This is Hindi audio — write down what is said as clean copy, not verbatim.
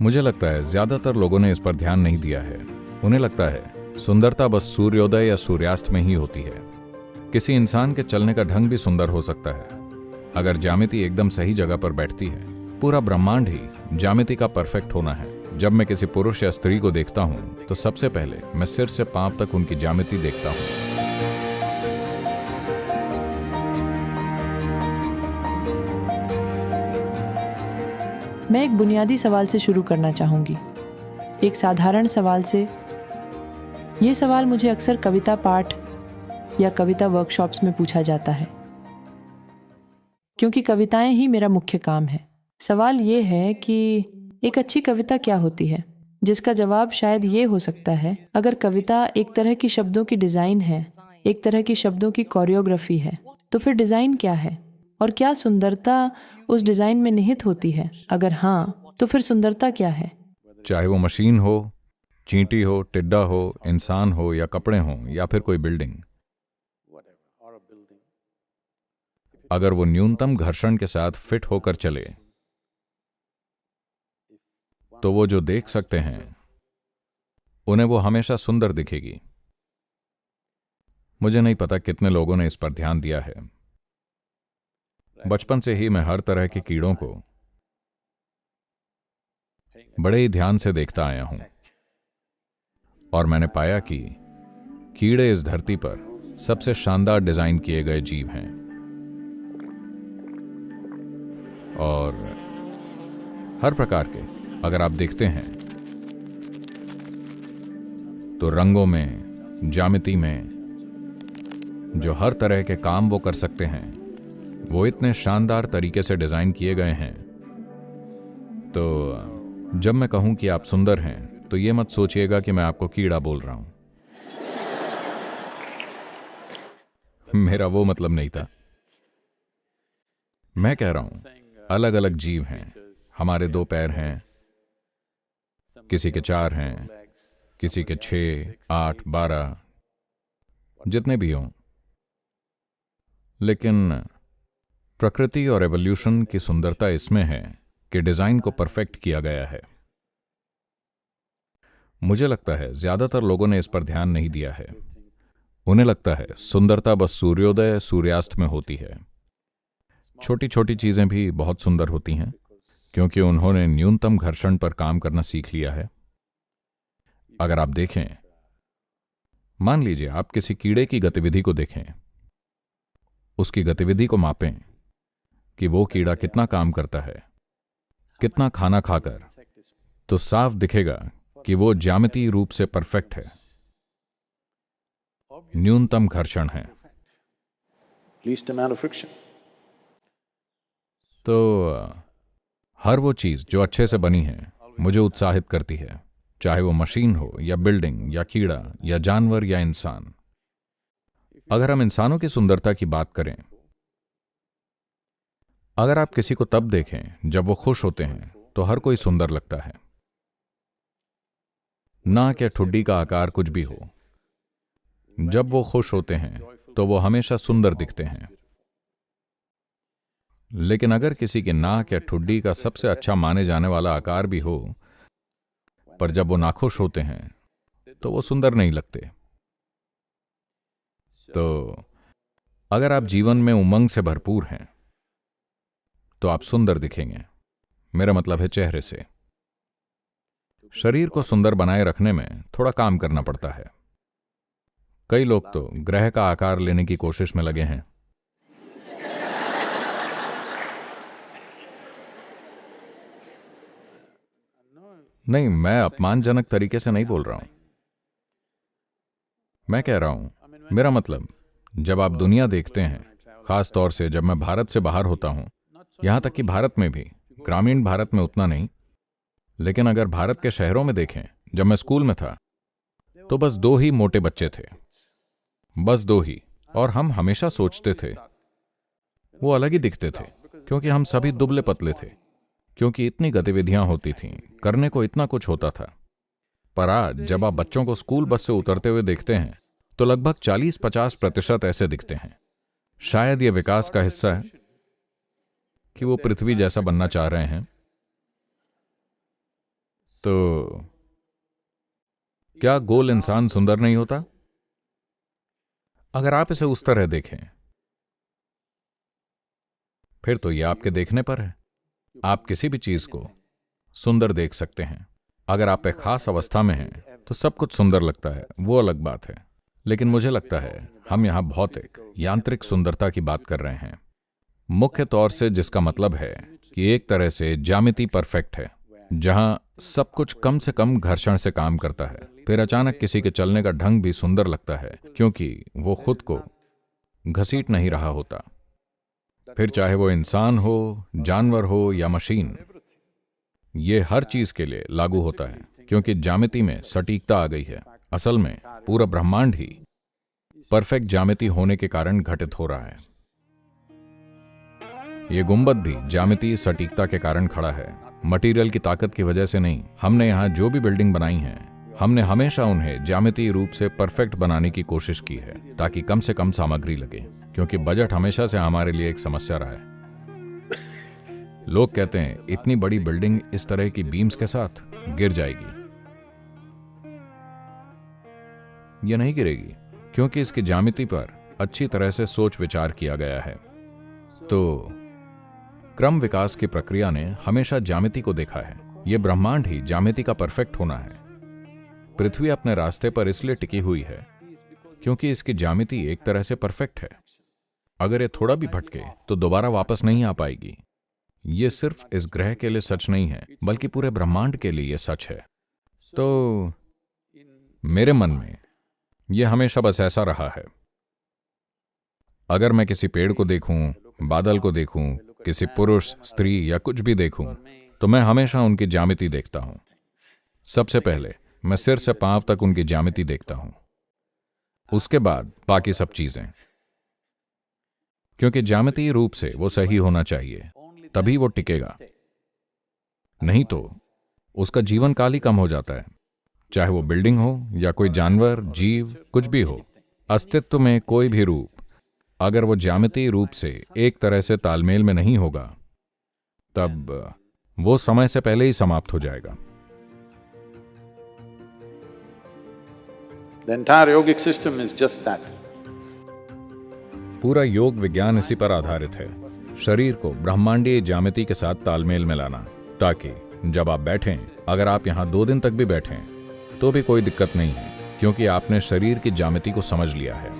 मुझे लगता है ज्यादातर लोगों ने इस पर ध्यान नहीं दिया है। उन्हें लगता है सुंदरता बस सूर्योदय या सूर्यास्त में ही होती है। किसी इंसान के चलने का ढंग भी सुंदर हो सकता है अगर ज्यामिति एकदम सही जगह पर बैठती है। पूरा ब्रह्मांड ही ज्यामिति का परफेक्ट होना है। जब मैं किसी पुरुष या स्त्री को देखता हूं तो सबसे पहले मैं सिर से पांव तक उनकी ज्यामिति देखता हूं। मैं एक बुनियादी सवाल से शुरू करना चाहूँगी, एक साधारण सवाल से। ये सवाल मुझे अक्सर कविता पाठ या कविता वर्कशॉप्स में पूछा जाता है, क्योंकि कविताएं ही मेरा मुख्य काम है। सवाल ये है कि एक अच्छी कविता क्या होती है, जिसका जवाब शायद ये हो सकता है, अगर कविता एक तरह की शब्दों की डिज़ाइन है, एक तरह की शब्दों की कोरियोग्राफी है, तो फिर डिज़ाइन क्या है? और क्या सुंदरता उस डिज़ाइन में निहित होती है? अगर हाँ, तो फिर सुंदरता क्या है? चाहे वो मशीन हो, चींटी हो, टिड्डा हो, इंसान हो या कपड़े हों या फिर कोई बिल्डिंग, अगर वो न्यूनतम घर्षण के साथ फिट होकर चले तो वो जो देख सकते हैं उन्हें वो हमेशा सुंदर दिखेगी। मुझे नहीं पता कितने लोगों ने इस पर ध्यान दिया है। बचपन से ही मैं हर तरह के कीड़ों को बड़े ही ध्यान से देखता आया हूं और मैंने पाया कि कीड़े इस धरती पर सबसे शानदार डिजाइन किए गए जीव हैं। और हर प्रकार के अगर आप देखते हैं तो रंगों में, ज्यामिति में, जो हर तरह के काम वो कर सकते हैं वो इतने शानदार तरीके से डिजाइन किए गए हैं। तो जब मैं कहूं कि आप सुंदर हैं तो ये मत सोचिएगा कि मैं आपको कीड़ा बोल रहा हूं। मेरा वो मतलब नहीं था। मैं कह रहा हूं अलग अलग जीव हैं। हमारे 2 पैर हैं, किसी के 4 हैं, किसी के 6, 8, 12, जितने भी हों। लेकिन प्रकृति और एवोल्यूशन की सुंदरता इसमें है कि डिजाइन को परफेक्ट किया गया है। मुझे लगता है ज्यादातर लोगों ने इस पर ध्यान नहीं दिया है। उन्हें लगता है सुंदरता बस सूर्योदय सूर्यास्त में होती है। छोटी छोटी चीजें भी बहुत सुंदर होती हैं क्योंकि उन्होंने न्यूनतम घर्षण पर काम करना सीख लिया है। अगर आप देखें, मान लीजिए आप किसी कीड़े की गतिविधि को देखें, उसकी गतिविधि को मापें कि वो कीड़ा कितना काम करता है, कितना खाना खाकर, तो साफ दिखेगा कि वो ज्यामितीय रूप से परफेक्ट है। न्यूनतम घर्षण है। तो हर वो चीज जो अच्छे से बनी है मुझे उत्साहित करती है, चाहे वो मशीन हो या बिल्डिंग या कीड़ा या जानवर या इंसान। अगर हम इंसानों की सुंदरता की बात करें, अगर आप किसी को तब देखें जब वो खुश होते हैं तो हर कोई सुंदर लगता है। नाक या ठुड्डी का आकार कुछ भी हो, जब वो खुश होते हैं तो वो हमेशा सुंदर दिखते हैं। लेकिन अगर किसी के नाक या ठुड्डी का सबसे अच्छा माने जाने वाला आकार भी हो, पर जब वो नाखुश होते हैं तो वो सुंदर नहीं लगते। तो अगर आप जीवन में उमंग से भरपूर हैं तो आप सुंदर दिखेंगे। मेरा मतलब है चेहरे से। शरीर को सुंदर बनाए रखने में थोड़ा काम करना पड़ता है। कई लोग तो ग्रह का आकार लेने की कोशिश में लगे हैं। नहीं, मैं अपमानजनक तरीके से नहीं बोल रहा हूं। मैं कह रहा हूं, मेरा मतलब जब आप दुनिया देखते हैं, खास तौर से जब मैं भारत से बाहर होता हूं, यहां तक कि भारत में भी, ग्रामीण भारत में उतना नहीं, लेकिन अगर भारत के शहरों में देखें, जब मैं स्कूल में था तो बस 2 ही मोटे बच्चे थे, बस 2 ही। और हम हमेशा सोचते थे वो अलग ही दिखते थे क्योंकि हम सभी दुबले पतले थे, क्योंकि इतनी गतिविधियां होती थीं, करने को इतना कुछ होता था। पर आज जब आप बच्चों को स्कूल बस से उतरते हुए देखते हैं तो लगभग 40-50% ऐसे दिखते हैं। शायद यह विकास का हिस्सा है कि वो पृथ्वी जैसा बनना चाह रहे हैं। तो क्या गोल इंसान सुंदर नहीं होता? अगर आप इसे उस तरह देखें, फिर तो यह आपके देखने पर है। आप किसी भी चीज को सुंदर देख सकते हैं। अगर आप एक खास अवस्था में हैं तो सब कुछ सुंदर लगता है, वो अलग बात है। लेकिन मुझे लगता है हम यहां भौतिक यांत्रिक सुंदरता की बात कर रहे हैं, मुख्य तौर से, जिसका मतलब है कि एक तरह से ज्यामिति परफेक्ट है, जहां सब कुछ कम से कम घर्षण से काम करता है। फिर अचानक किसी के चलने का ढंग भी सुंदर लगता है क्योंकि वो खुद को घसीट नहीं रहा होता। फिर चाहे वो इंसान हो, जानवर हो या मशीन, ये हर चीज के लिए लागू होता है क्योंकि ज्यामिति में सटीकता आ गई है। असल में पूरा ब्रह्मांड ही परफेक्ट ज्यामिति होने के कारण घटित हो रहा है। ये गुंबद भी ज्यामितीय सटीकता के कारण खड़ा है, मटेरियल की ताकत की वजह से नहीं। हमने यहां जो भी बिल्डिंग बनाई हैं, हमने हमेशा उन्हें ज्यामितीय रूप से परफेक्ट बनाने की कोशिश की है ताकि कम से कम सामग्री लगे, क्योंकि बजट हमेशा से हमारे लिए एक समस्या रहा है। लोग कहते हैं इतनी बड़ी बिल्डिंग इस तरह की बीम्स के साथ गिर जाएगी। यह नहीं गिरेगी क्योंकि इसकी ज्यामिति पर अच्छी तरह से सोच विचार किया गया है। तो क्रम विकास की प्रक्रिया ने हमेशा ज्यामिति को देखा है। यह ब्रह्मांड ही ज्यामिति का परफेक्ट होना है। पृथ्वी अपने रास्ते पर इसलिए टिकी हुई है क्योंकि इसकी ज्यामिति एक तरह से परफेक्ट है। अगर ये थोड़ा भी भटके तो दोबारा वापस नहीं आ पाएगी। ये सिर्फ इस ग्रह के लिए सच नहीं है, बल्कि पूरे ब्रह्मांड के लिए यह सच है। तो मेरे मन में यह हमेशा बस ऐसा रहा है। अगर मैं किसी पेड़ को देखूं, बादल को देखूं, किसी पुरुष, स्त्री या कुछ भी देखूं, तो मैं हमेशा उनकी ज्यामिति देखता हूं। सबसे पहले मैं सिर से पांव तक उनकी ज्यामिति देखता हूं, उसके बाद बाकी सब चीजें, क्योंकि ज्यामितीय रूप से वो सही होना चाहिए, तभी वो टिकेगा। नहीं तो उसका जीवन काल ही कम हो जाता है, चाहे वो बिल्डिंग हो या कोई जानवर, जीव, कुछ भी हो। अस्तित्व में कोई भी रूप अगर वो ज्यामितीय रूप से एक तरह से तालमेल में नहीं होगा, तब वो समय से पहले ही समाप्त हो जाएगा। The entire yogic system is just that. पूरा योग विज्ञान इसी पर आधारित है, शरीर को ब्रह्मांडीय ज्यामिति के साथ तालमेल में लाना, ताकि जब आप बैठें, अगर आप यहां 2 दिन तक भी बैठें तो भी कोई दिक्कत नहीं है, क्योंकि आपने शरीर की ज्यामिति को समझ लिया है।